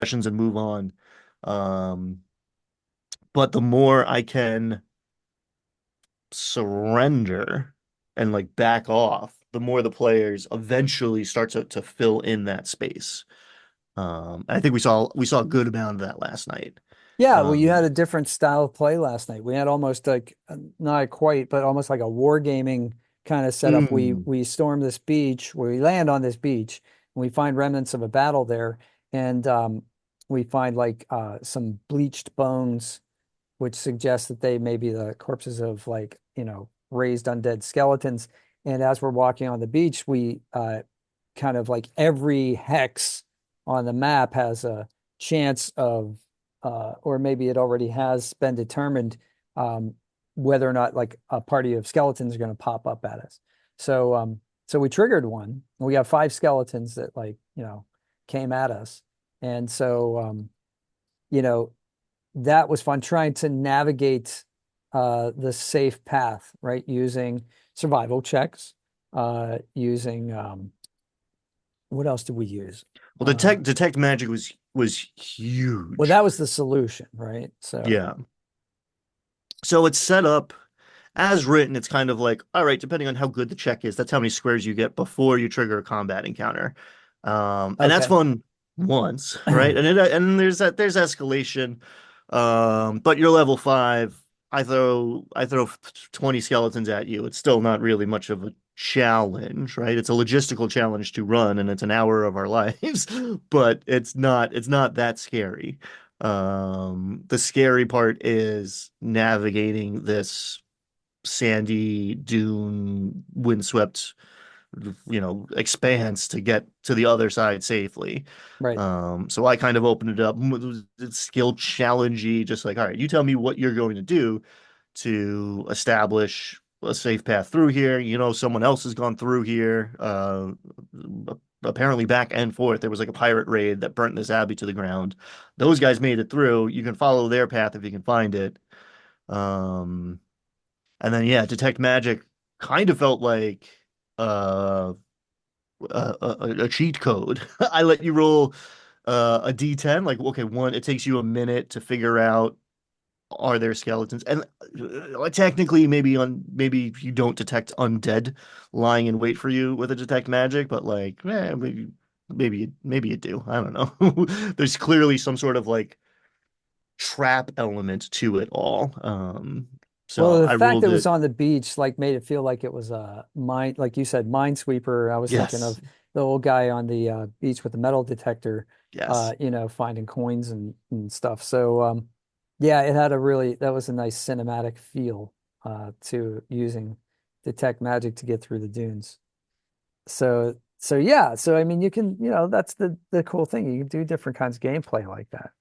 sessions and move on. Um, but the more I can surrender and like back off, the more the players eventually start to fill in that space. I think we saw a good amount of that last night. Yeah, well, you Um, had a different style of play last night. We had almost like not quite, but almost like a wargaming kind of setup. We mm, we storm this beach, where we land on this beach, and we find remnants of a battle there, and we find like some bleached bones, which suggests that they may be the corpses of like, raised undead skeletons. And as we're walking on the beach, we kind of like every hex on the map has a chance of, or maybe it already has been determined, um, whether or not like a party of skeletons are going to pop up at us. So we triggered one. We have five skeletons that like, came at us. And so, you know, that was fun trying to navigate the safe path, right? Using survival checks, using what else did we use? well, detect magic was Well, huge. that was the solution, right? So, Yeah. So it's set up as written. It's kind of like, all right, depending on how good the check is, that's how many squares you get before you trigger a combat encounter. And that's okay. fun once, right? And there's escalation. But you're level 5. I throw 20 skeletons at you. It's still not really much of a challenge, right? It's a logistical challenge to run, and it's an hour of our lives, but it's not that scary. The scary part is navigating this sandy dune, windswept, expanse to get to the other side safely. Right. So I kind of opened it up. It's skill challengey, just like, all right, you tell me what you're going to do to establish a safe path through here. Someone else has gone through here. Apparently back and forth. There was like a pirate raid that burnt this abbey to the ground. Those guys made it through. You can follow their path if you can find it. Um, and then yeah, detect magic kind of felt like uh, a cheat code. I let you roll a D10. Like, okay, one, it takes you a minute to figure out are there skeletons, and technically maybe you don't detect undead lying in wait for you with a detect magic, but like, maybe you do. I don't know. There's clearly some sort of like trap element to it all. Well, So the I fact that rolled it was it. on the beach like made it feel like it was a mine, like you said, minesweeper. I was thinking Yes, of the old guy on the beach with the metal detector, yes. finding coins and stuff. So, yeah, it had a really that was a nice cinematic feel to using detect magic to get through the dunes. So yeah, so I mean, you can, that's the cool thing. You can do different kinds of gameplay like that.